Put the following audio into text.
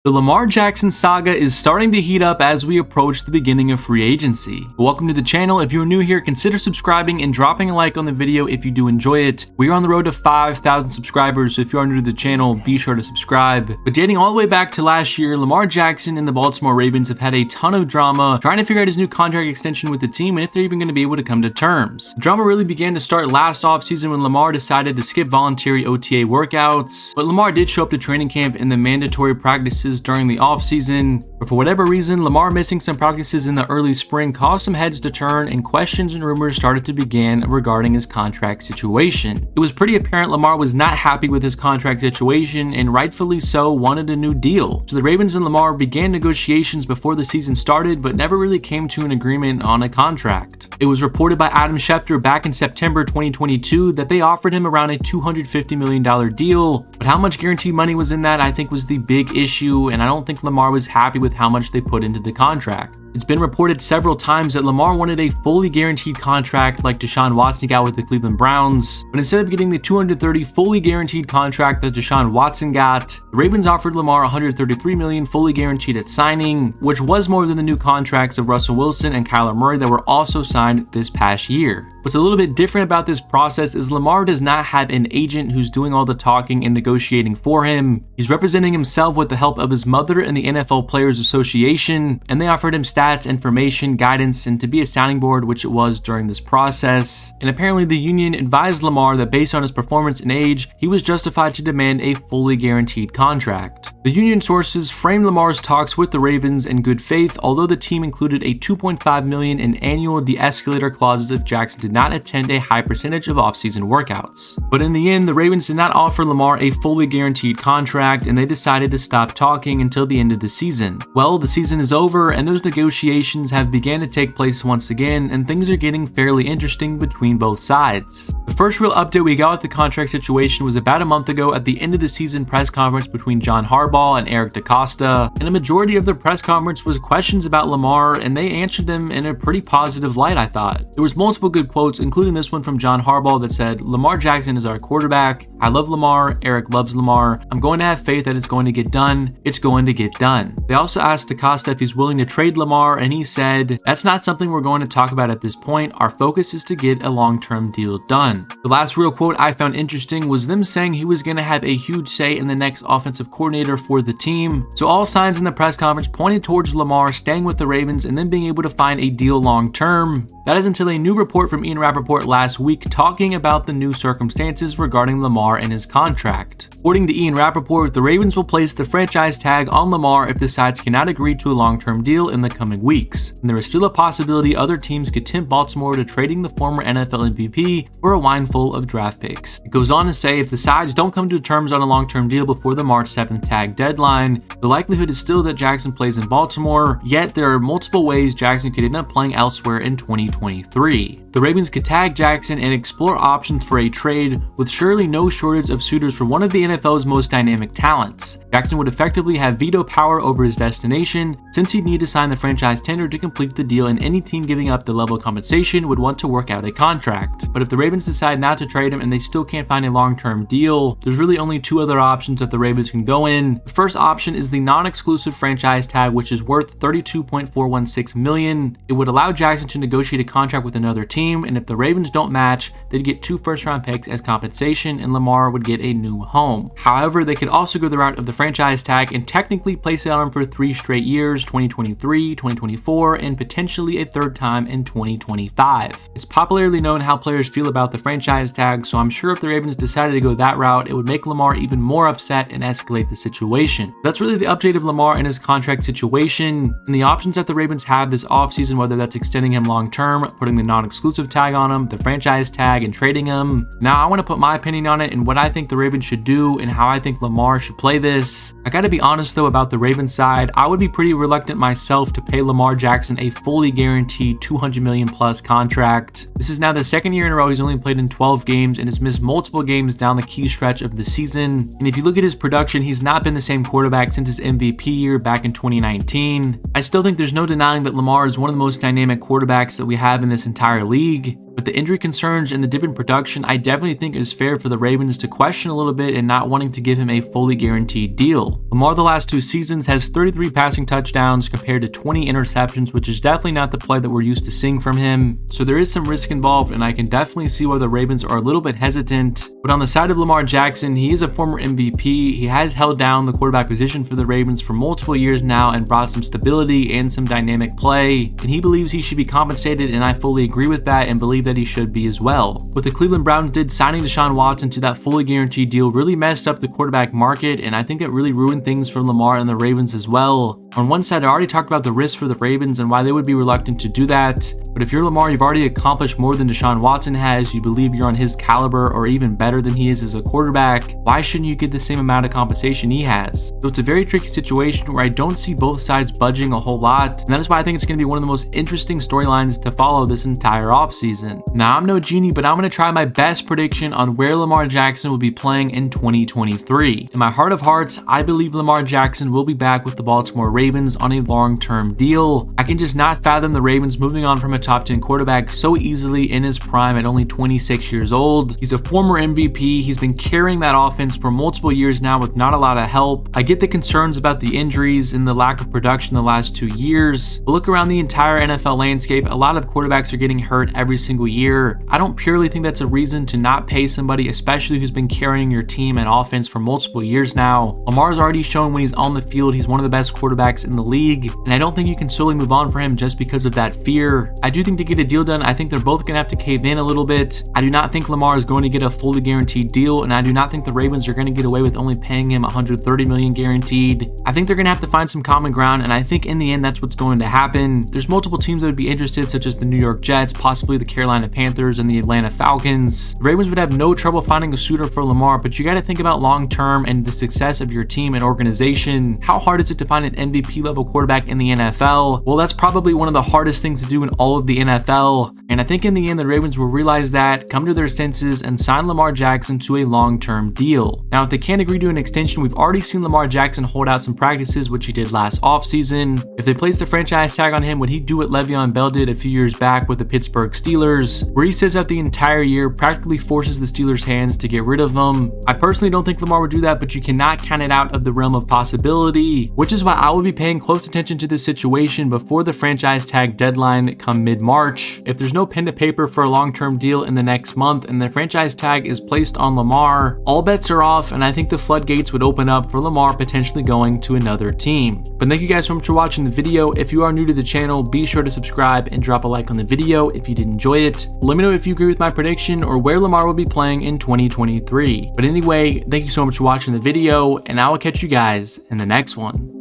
The Lamar Jackson saga is starting to heat up as we approach the beginning of free agency. Welcome to the channel. If you're new here, consider subscribing and dropping a like on the video if you do enjoy it. We are on the road to 5,000 subscribers, so if you are new to the channel, be sure to subscribe. But dating all the way back to last year, Lamar Jackson and the Baltimore Ravens have had a ton of drama trying to figure out his new contract extension with the team and if they're even going to be able to come to terms. The drama really began to start last offseason when Lamar decided to skip voluntary OTA workouts, but Lamar did show up to training camp in the mandatory practices during the offseason. But for whatever reason, Lamar missing some practices in the early spring caused some heads to turn and questions and rumors started to begin regarding his contract situation. It was pretty apparent Lamar was not happy with his contract situation and rightfully so wanted a new deal. So the Ravens and Lamar began negotiations before the season started but never really came to an agreement on a contract. It was reported by Adam Schefter back in September 2022 that they offered him around a $250 million deal, but how much guaranteed money was in that I think was the big issue, and I don't think Lamar was happy with how much they put into the contract. It's been reported several times that Lamar wanted a fully guaranteed contract like Deshaun Watson got with the Cleveland Browns, but instead of getting the $230 fully guaranteed contract that Deshaun Watson got, the Ravens offered Lamar $133 million fully guaranteed at signing, which was more than the new contracts of Russell Wilson and Kyler Murray that were also signed this past year. What's a little bit different about this process is Lamar does not have an agent who's doing all the talking and negotiating for him. He's representing himself with the help of his mother and the NFL Players Association, and they offered him stats, information, guidance, and to be a sounding board, which it was during this process. And apparently the union advised Lamar that based on his performance and age, he was justified to demand a fully guaranteed contract. The union sources framed Lamar's talks with the Ravens in good faith, although the team included a $2.5 million in annual de-escalator clauses if Jackson did not attend a high percentage of off-season workouts. But in the end, the Ravens did not offer Lamar a fully guaranteed contract, and they decided to stop talking until the end of the season. Well, the season is over, and those negotiations have begun to take place once again, and things are getting fairly interesting between both sides. The first real update we got with the contract situation was about a month ago at the end of the season press conference between John Harbaugh and Eric DeCosta, and a majority of the press conference was questions about Lamar, and they answered them in a pretty positive light, I thought. There was multiple good quotes, including this one from John Harbaugh that said, "Lamar Jackson is our quarterback. I love Lamar. Eric loves Lamar. I'm going to have faith that it's going to get done. It's going to get done." They also asked DeCosta if he's willing to trade Lamar, and he said, "That's not something we're going to talk about at this point. Our focus is to get a long-term deal done." The last real quote I found interesting was them saying he was going to have a huge say in the next offensive coordinator for the team. So all signs in the press conference pointed towards Lamar staying with the Ravens and then being able to find a deal long-term. That is until a new report from Ian Rappaport last week talking about the new circumstances regarding Lamar and his contract. According to Ian Rappaport, the Ravens will place the franchise tag on Lamar if the sides cannot agree to a long-term deal in the coming weeks. And there is still a possibility other teams could tempt Baltimore to trading the former NFL MVP for a windful of draft picks. It goes on to say if the sides don't come to terms on a long-term deal before the March 7th tag deadline, the likelihood is still that Jackson plays in Baltimore, yet there are multiple ways Jackson could end up playing elsewhere in 2023. The Ravens could tag Jackson and explore options for a trade with surely no shortage of suitors for one of the NFL's most dynamic talents. Jackson would effectively have veto power over his destination since he'd need to sign the franchise tender to complete the deal, and any team giving up the level of compensation would want to work out a contract. But if the Ravens decide not to trade him and they still can't find a long-term deal, there's really only two other options that the Ravens can go in. The first option is the non-exclusive franchise tag, which is worth $32.416 million. It would allow Jackson to negotiate a contract with another team, and if the Ravens don't match, they'd get 2 first-round picks as compensation, and Lamar would get a new home. However, they could also go the route of the franchise tag and technically place it on him for 3 straight years, 2023, 2024, and potentially a third time in 2025. It's popularly known how players feel about the franchise tag, so I'm sure if the Ravens decided to go that route, it would make Lamar even more upset and escalate the situation. That's really the update of Lamar and his contract situation, and the options that the Ravens have this offseason, whether that's extending him long-term, putting the non-exclusive tag on him, the franchise tag, and trading him. Now, I want to put my opinion on it and what I think the Ravens should do and how I think Lamar should play this. I gotta be honest though about the Ravens side, I would be pretty reluctant myself to pay Lamar Jackson a fully guaranteed $200 million plus contract. This is now the second year in a row he's only played in 12 games and has missed multiple games down the key stretch of the season. And if you look at his production, he's not been the same quarterback since his MVP year back in 2019. I still think there's no denying that Lamar is one of the most dynamic quarterbacks that we have in this entire league. With the injury concerns and the dip in production, I definitely think it's fair for the Ravens to question a little bit and not wanting to give him a fully guaranteed deal. Lamar the last 2 seasons has 33 passing touchdowns compared to 20 interceptions, which is definitely not the play that we're used to seeing from him. So there is some risk involved, and I can definitely see why the Ravens are a little bit hesitant. But on the side of Lamar Jackson, he is a former MVP. He has held down the quarterback position for the Ravens for multiple years now and brought some stability and some dynamic play, and he believes he should be compensated, and I fully agree with that and believe that he should be as well. What the Cleveland Browns did signing Deshaun Watson to that fully guaranteed deal really messed up the quarterback market, and I think it really ruined things for Lamar and the Ravens as well. On one side, I already talked about the risks for the Ravens and why they would be reluctant to do that. But if you're Lamar, you've already accomplished more than Deshaun Watson has, you believe you're on his caliber or even better than he is as a quarterback, why shouldn't you get the same amount of compensation he has? So it's a very tricky situation where I don't see both sides budging a whole lot, and that is why I think it's going to be one of the most interesting storylines to follow this entire offseason. Now, I'm no genie, but I'm going to try my best prediction on where Lamar Jackson will be playing in 2023. In my heart of hearts, I believe Lamar Jackson will be back with the Baltimore Ravens on a long-term deal. I can just not fathom the Ravens moving on from a top 10 quarterback so easily in his prime at only 26 years old. He's a former MVP. He's been carrying that offense for multiple years now with not a lot of help. I get the concerns about the injuries and the lack of production the last 2 years. But look around the entire NFL landscape, a lot of quarterbacks are getting hurt every single year. I don't purely think that's a reason to not pay somebody, especially who's been carrying your team and offense for multiple years now. Lamar's already shown when he's on the field, he's one of the best quarterbacks in the league, and I don't think you can solely move on for him just because of that fear. I do think to get a deal done, I think they're both going to have to cave in a little bit. I do not think Lamar is going to get a fully guaranteed deal, and I do not think the Ravens are going to get away with only paying him $130 million guaranteed. I think they're going to have to find some common ground, and I think in the end that's what's going to happen. There's multiple teams that would be interested, such as the New York Jets, possibly the Carolina Panthers, and the Atlanta Falcons. The Ravens would have no trouble finding a suitor for Lamar, but you got to think about long term and the success of your team and organization. How hard is it to find an MVP level quarterback in the NFL? Well, that's probably one of the hardest things to do in all of the NFL, and I think in the end the Ravens will realize that, come to their senses, and sign Lamar Jackson to a long-term deal. Now, if they can't agree to an extension, we've already seen Lamar Jackson hold out some practices, which he did last offseason. If they place the franchise tag on him, would he do what Le'Veon Bell did a few years back with the Pittsburgh Steelers, where he sits out the entire year, practically forces the Steelers' hands to get rid of him? I personally don't think Lamar would do that, but you cannot count it out of the realm of possibility, which is why I will be paying close attention to this situation before the franchise tag deadline come mid-March. If there's no pen to paper for a long-term deal in the next month and the franchise tag is placed on Lamar, all bets are off, and I think the floodgates would open up for Lamar potentially going to another team. But thank you guys so much for watching the video. If you are new to the channel, be sure to subscribe and drop a like on the video if you did enjoy it. Let me know if you agree with my prediction or where Lamar will be playing in 2023. But anyway, thank you so much for watching the video, and I will catch you guys in the next one.